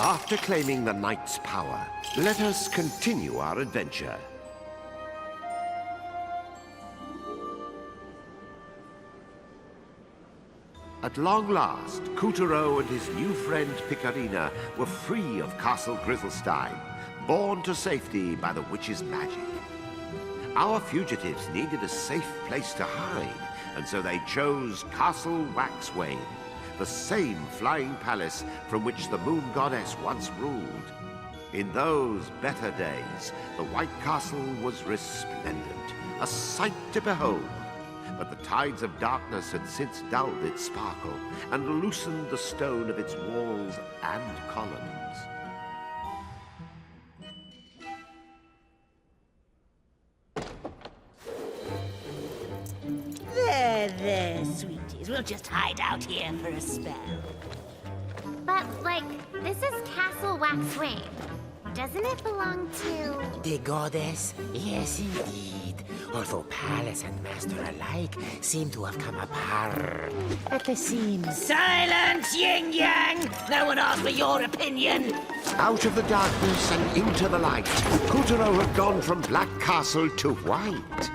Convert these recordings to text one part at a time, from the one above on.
After claiming the knight's power, let us continue our adventure. At long last, Couturier and his new friend Picarina were free of Castle Grizzlestein, borne to safety by the witch's magic. Our fugitives needed a safe place to hide, and so they chose Castle Waxwayne, the same flying palace from which the moon goddess once ruled. In those better days, the White Castle was resplendent, a sight to behold. But the tides of darkness had since dulled its sparkle and loosened the stone of its walls and columns. There, sweeties. We'll just hide out here for a spell. But, like, this is Castle Waxwayne. Doesn't it belong to... The goddess? Yes, indeed. Although palace and master alike seem to have come apart at the seams. Silence, yin-yang! No one asked for your opinion! Out of the darkness and into the light, Couturier had gone from Black Castle to White.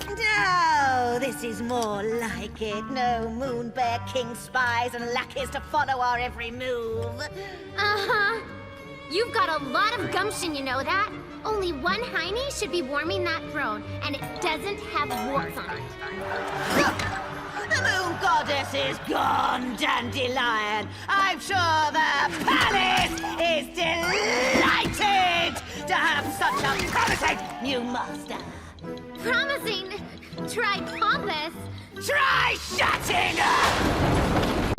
No, this is more like it. No Moon Bear King spies and lackeys to follow our every move. Uh-huh. You've got a lot of gumption, you know that? Only one hiney should be warming that throne, and it doesn't have warts on it. The Moon Goddess is gone, Dandelion. I'm sure the palace is delighted to have such a promising new master. Promising? Try pompous. Try shutting up!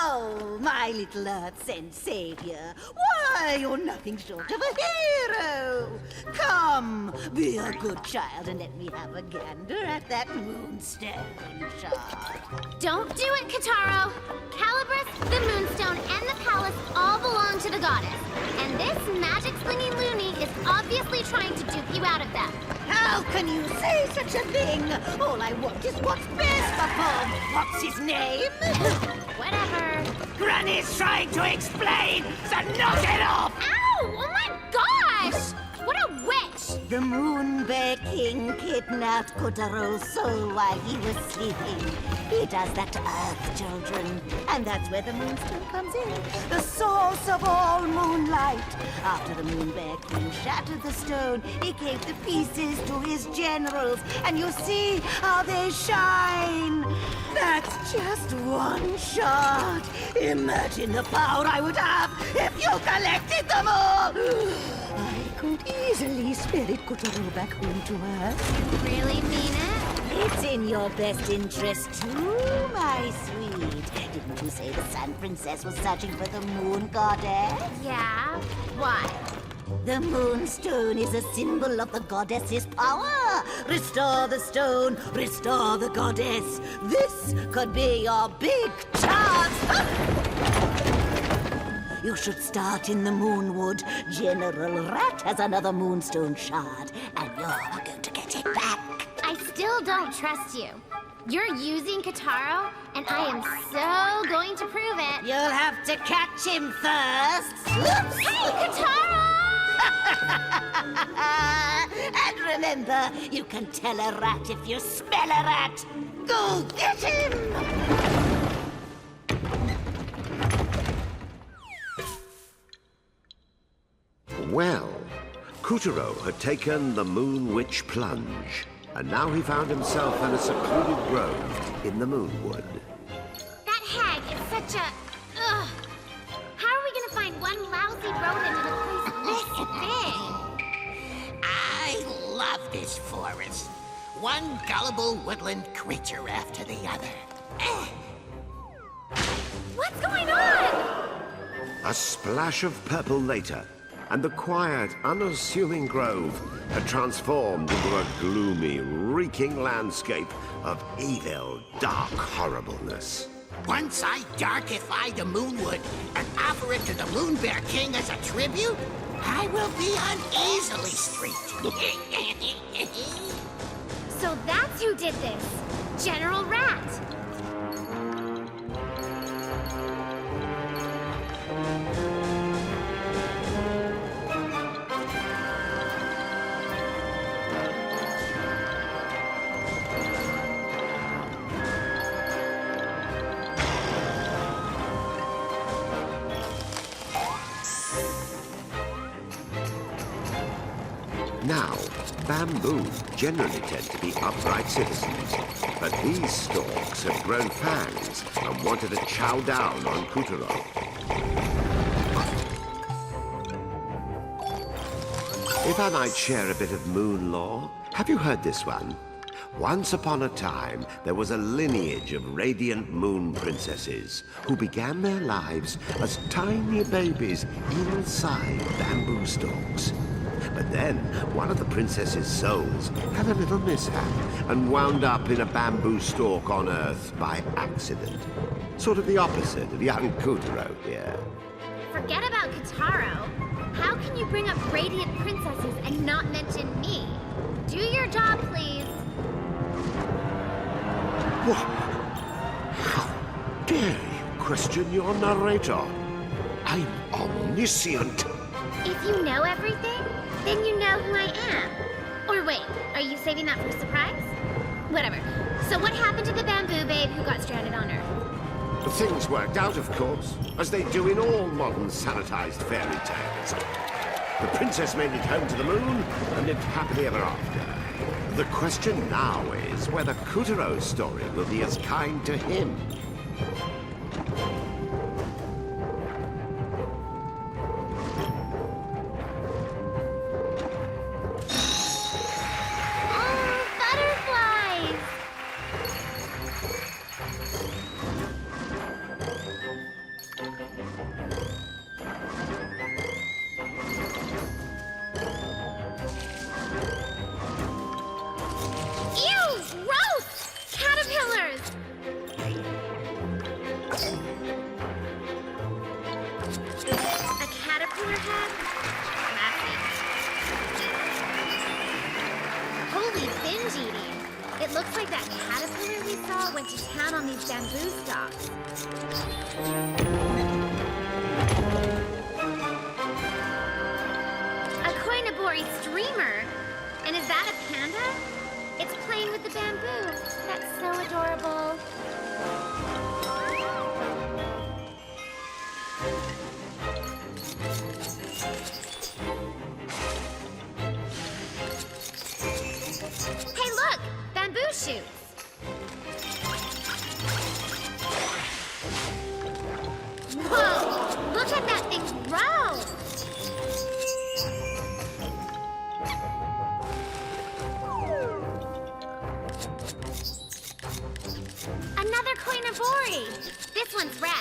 Oh, my little Earth-sent savior. Why, you're nothing short of a hero. Come, be a good child and let me have a gander at that moonstone shard. Don't do it, Kitaro. Calabrus, the Moonstone, and the palace all belong to the goddess. And this magic-slinging loony is obviously trying to dupe you out of them. How can you say such a thing? All I want is what's best for Bob. What's his name? Whatever. Granny's trying to explain, so knock it off! Ow! Oh my gosh! What a witch! The Moon Bear King kidnapped Kotaro's soul while he was sleeping. He does that to Earth children, and that's where the Moonstone comes in. The source of all moonlight. After the Moon Bear King shattered the stone, he gave the pieces to his generals, and you see how they shine. That's just one shot. Imagine the power I would have if you collected them all. I could easily spirit Kotaro back home to Earth. Really mean it? It's in your best interest too, my sweet. Didn't you say the Sun Princess was searching for the Moon Goddess? Yeah. Why? The Moonstone is a symbol of the goddess's power. Restore the stone, restore the goddess. This could be your big chance. You should start in the Moonwood. General Rat has another Moonstone shard, and you're going to get it back. I still don't trust you. You're using Kitaro, and I am so going to prove it. You'll have to catch him first. Hey, Kitaro! And remember, you can tell a rat if you smell a rat. Go get him! Well, Couturier had taken the Moon Witch plunge, and now he found himself in a secluded grove in the Moonwood. That hag is such a... Ugh. How are we gonna find one lousy rodent in a place this big? I love this forest. One gullible woodland creature after the other. What's going on? A splash of purple later, and the quiet, unassuming grove had transformed into a gloomy, reeking landscape of evil, dark horribleness. Once I darkify the Moonwood and offer it to the Moon Bear King as a tribute, I will be on Easily Street. So that's who did this. General Rat. Now, bamboo generally tend to be upright citizens, but these stalks have grown fangs and wanted to chow down on Kutaro. If I might share a bit of moon lore, have you heard this one? Once upon a time, there was a lineage of radiant moon princesses who began their lives as tiny babies inside bamboo stalks. But then, one of the princess's souls had a little mishap and wound up in a bamboo stalk on Earth by accident. Sort of the opposite of young Kutaro here. Forget about Kotaro. How can you bring up radiant princesses and not mention me? Do your job, please. What? How dare you question your narrator? I'm omniscient. If you know everything, then you know who I am. Or wait, are you saving that for a surprise? Whatever. So what happened to the bamboo babe who got stranded on Earth? Things worked out, of course, as they do in all modern sanitized fairy tales. The princess made it home to the moon and lived happily ever after. The question now is whether Kutaro's story will be as kind to him. Oh, butterflies! Ew! Gross! Caterpillars! A caterpillar head? Classic. Holy binge eating! It looks like that caterpillar we saw went to town on these bamboo stalks. A koinobori streamer? And is that a panda? It's playing with the bamboo. That's so adorable. Hey, look! Bamboo shoots! Whoa! Look at that thing grow! Another koinobori! This one's red.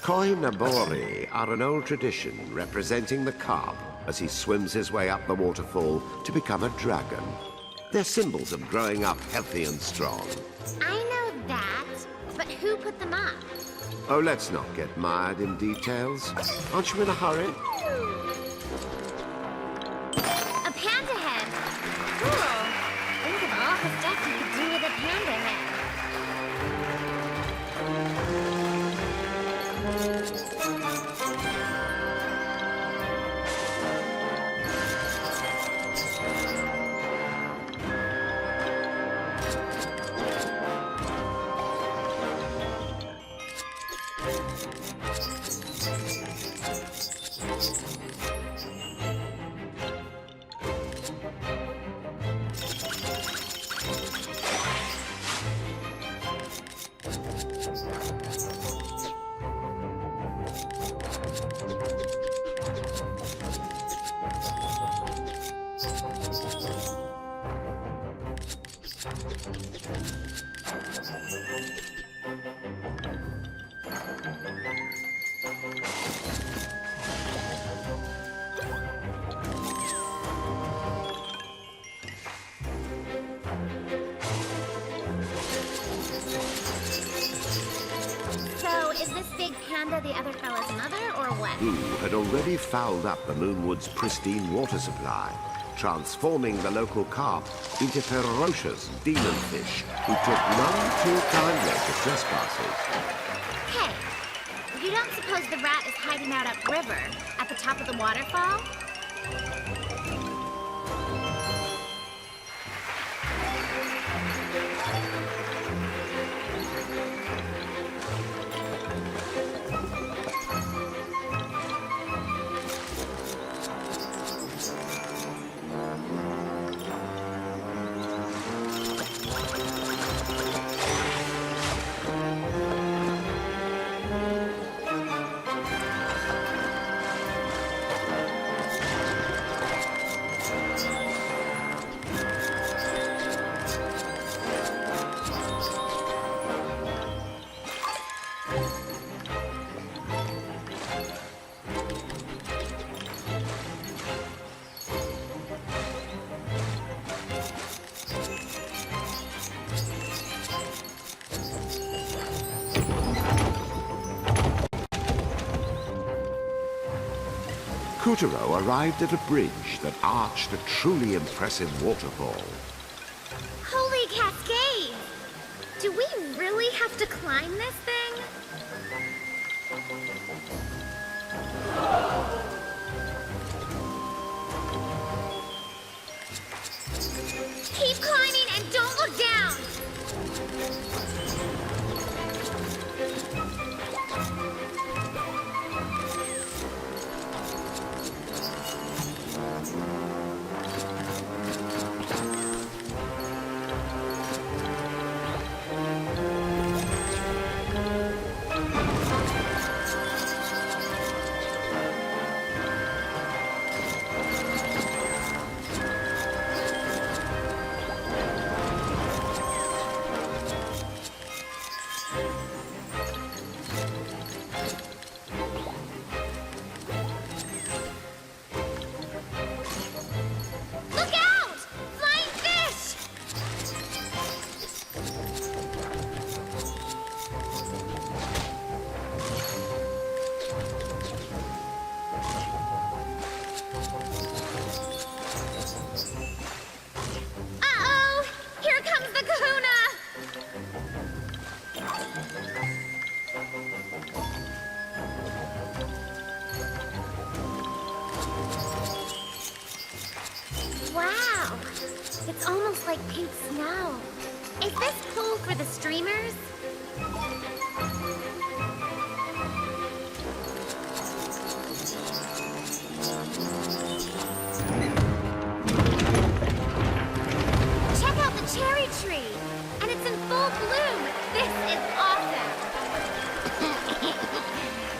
Koinobori are an old tradition representing the carp as he swims his way up the waterfall to become a dragon. They're symbols of growing up healthy and strong. I know that, but who put them up? Oh, let's not get mired in details. Aren't you in a hurry? A panda head. Cool. Think of all the stuff you could do with a panda head. So, is this big panda the other fella's mother, or what? Who had already fouled up the Moonwood's pristine water supply, transforming the local carp into ferocious demon fish who took none too kindly to trespassers. Hey, you don't suppose the rat is hiding out upriver, at the top of the waterfall? Kutaro arrived at a bridge that arched a truly impressive waterfall. Holy cascade! Do we really have to climb this thing? Keep climbing and don't look down! Look out! Flying fish! Uh-oh! Here comes the kahuna! Wow! It's almost like pink snow. Is this cool for the streamers? Check out the cherry tree! And it's in full bloom! This is awesome!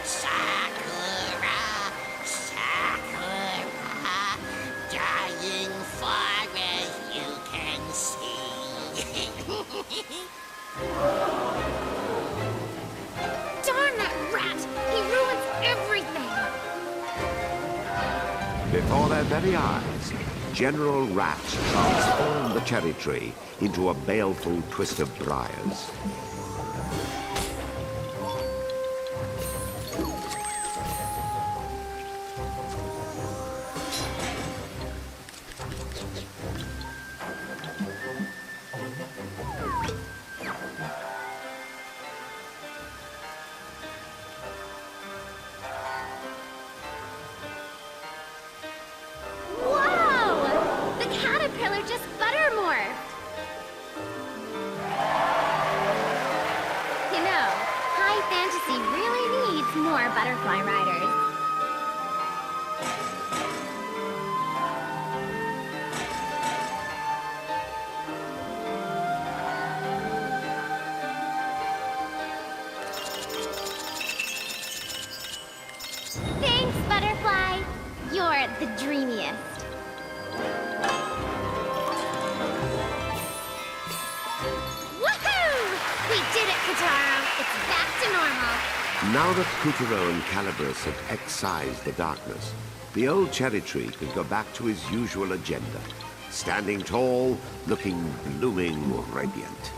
Sakura, Sakura, dying far as you can see. Darn that rat! He ruins everything! Before their very eyes, General Rat transformed the cherry tree into a baleful twist of briars. Whoa! The caterpillar just buttermorphed! You know, high fantasy really needs more butterfly riders. Thanks, Butterfly. You're the dreamiest. Woohoo! We did it, Kotaro. It's back to normal. Now that Kutaro and Calibris had excised the darkness, the old cherry tree could go back to his usual agenda, standing tall, looking blooming radiant.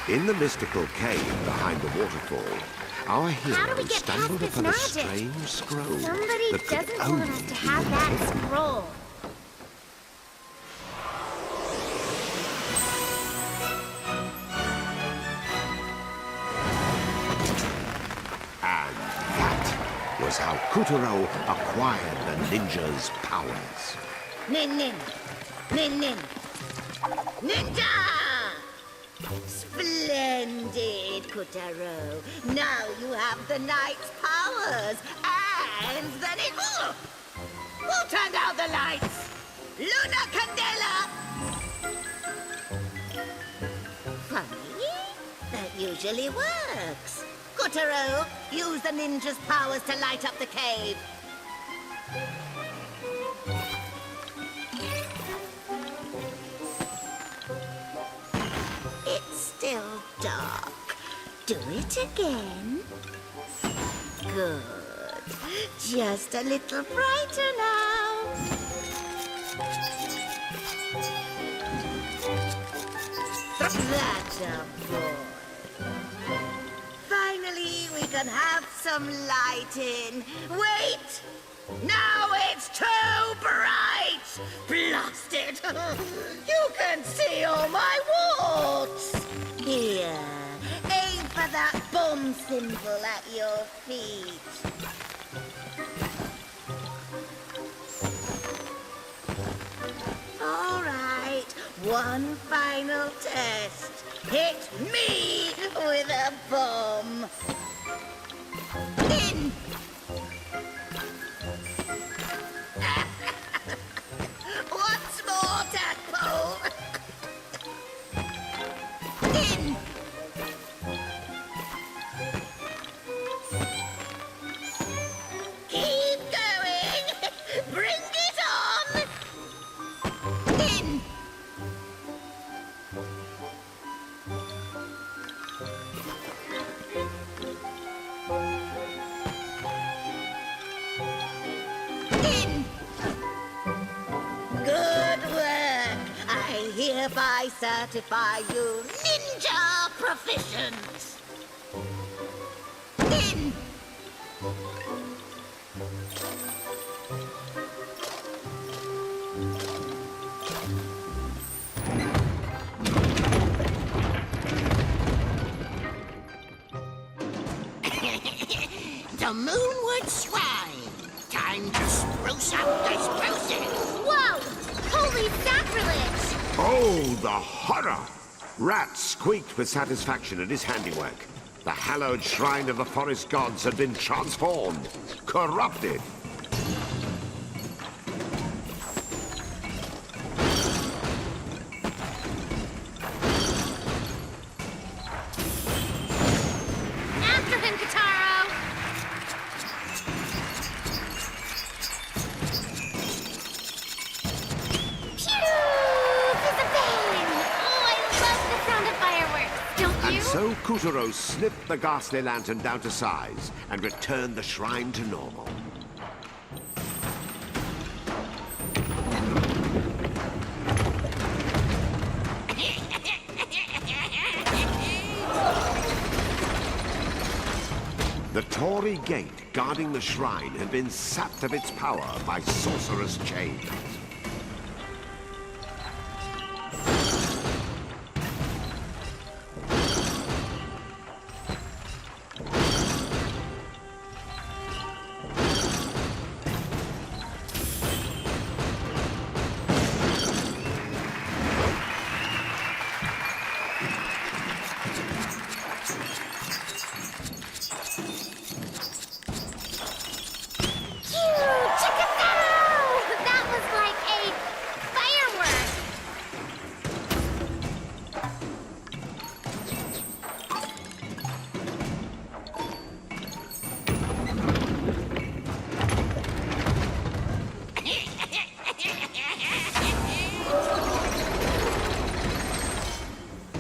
In the mystical cave behind the waterfall, our How do we hero get stumbled past this upon a magic? strange scroll Somebody that could doesn't want only us to be have that hidden. scroll. And that was how Kutaro acquired the ninja's powers. Nin nin. Nin nin. Ninja! Splendid, Kutaro. Now you have the knight's powers and the ninja. Who turned out the lights? Luna Candela! Funny. That usually works. Kutaro, use the ninja's powers to light up the cave. It's still dark. Do it again. Good. Just a little brighter now. That's a boy. Finally, we can have some lighting. Wait! Now it's too bright! Blast it! You can see all my warts! Here, aim for that bomb symbol at your feet. All right, one final test. Hit me with a bomb. In! Once more, tadpole. In! Keep going. Bring it on. In! In! Good work! I hereby certify you ninja proficient! In! The Moonwood Shrine. Time to spruce up this process. Whoa! Holy sacrilege! Oh, the horror! Rat squeaked with satisfaction at his handiwork. The hallowed shrine of the forest gods had been transformed, corrupted. After him, Kataro! Phew! It's a bang! Oh, I love the sound of fireworks, don't you? And so Kutaro slipped the ghastly lantern down to size and returned the shrine to normal. The Torii gate guarding the shrine had been sapped of its power by sorcerous chains. Check it out! That was like a firework!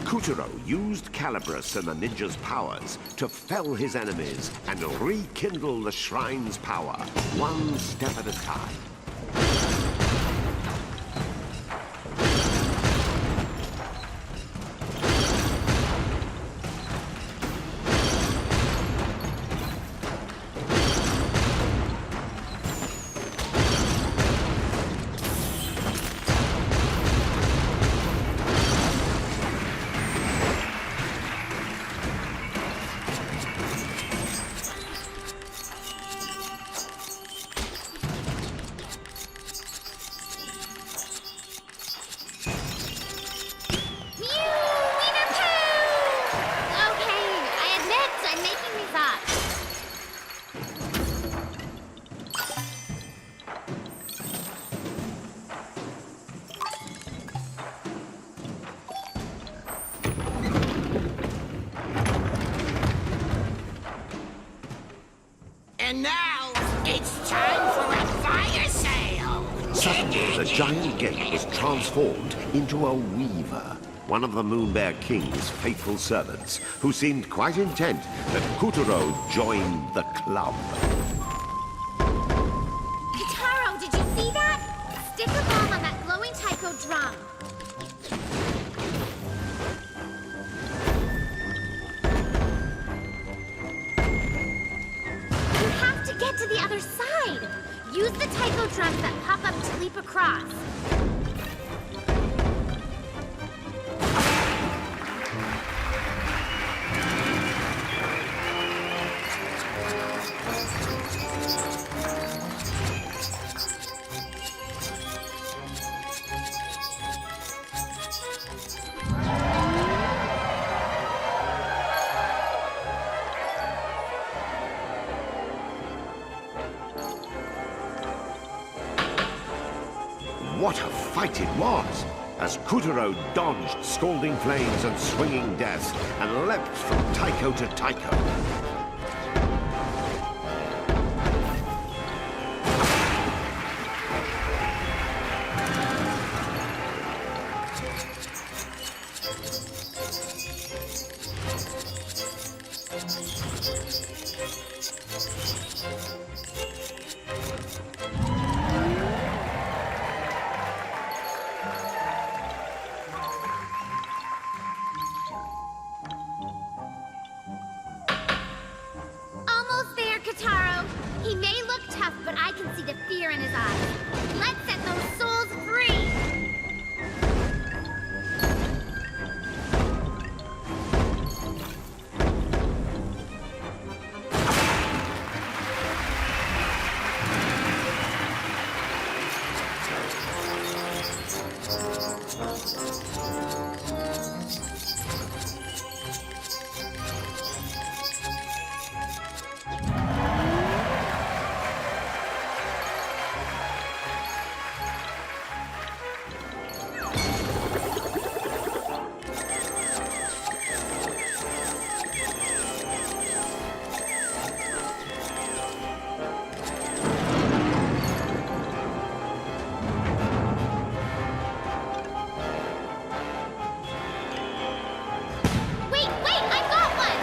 Kutaro used Calibris and the ninja's powers to fell his enemies and rekindle the shrine's power, one step at a time. And now, it's time for a fire sale! Suddenly, the giant gate was transformed into a weaver, one of the Moonbear King's faithful servants, who seemed quite intent that Kutaro join the club. Kataro, did you see that? Stick a bomb on that glowing taiko drum. Use the taiko drums that pop up to leap across. What a fight it was, as Kutaro dodged scalding flames and swinging death and leapt from taiko to taiko. Almost there, Kataro. He may look tough, but I can see the fear in his eyes. Let's set those souls free! Wait, I got one!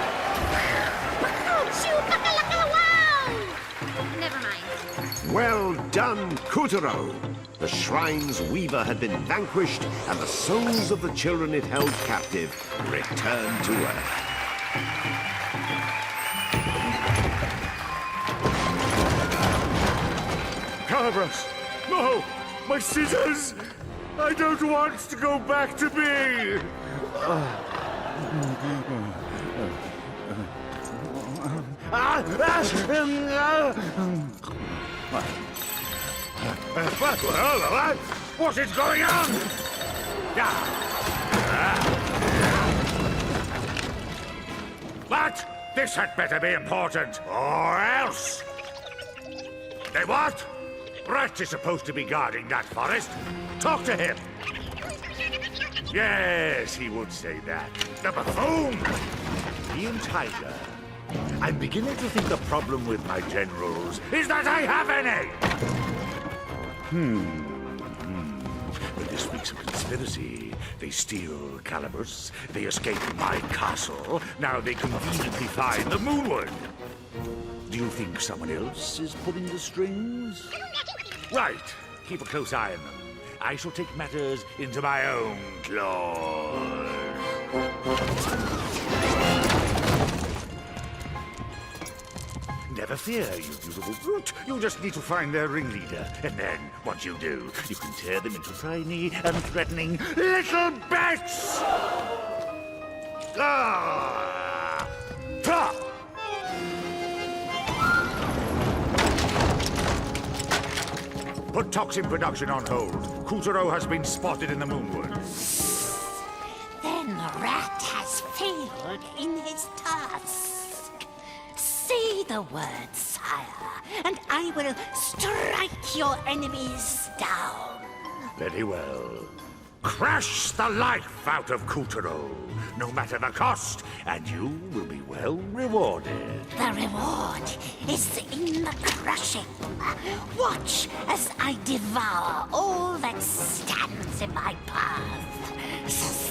Choo, bakalaka, wow! Never mind. Well done, Kutaro! The shrine's weaver had been vanquished, and the souls of the children it held captive returned to Earth. Calibras! No! My scissors! I don't want to go back to me! What is going on? But this had better be important, or else. They what? Brett is supposed to be guarding that forest. Talk to him. Yes, he would say that. The buffoon! Ian Tiger, I'm beginning to think the problem with my generals is that I have any! When this speaks of conspiracy, they steal Calibers, they escape my castle, now they conveniently find the Moonwood. Do you think someone else is pulling the strings? Right. Keep a close eye on them. I shall take matters into my own claws. Never fear, you beautiful brute. You just need to find their ringleader. And then, once you do, you can tear them into tiny and threatening little bits! Ah! Ta! Put toxin production on hold. Kutaro has been spotted in the Moonwood. Then Rat has failed in his task. Say the word, sire, and I will strike your enemies down. Very well. Crush the life out of Kutaro, no matter the cost, and you will be well rewarded. The reward is in the crushing. Watch as I devour all that stands in my path.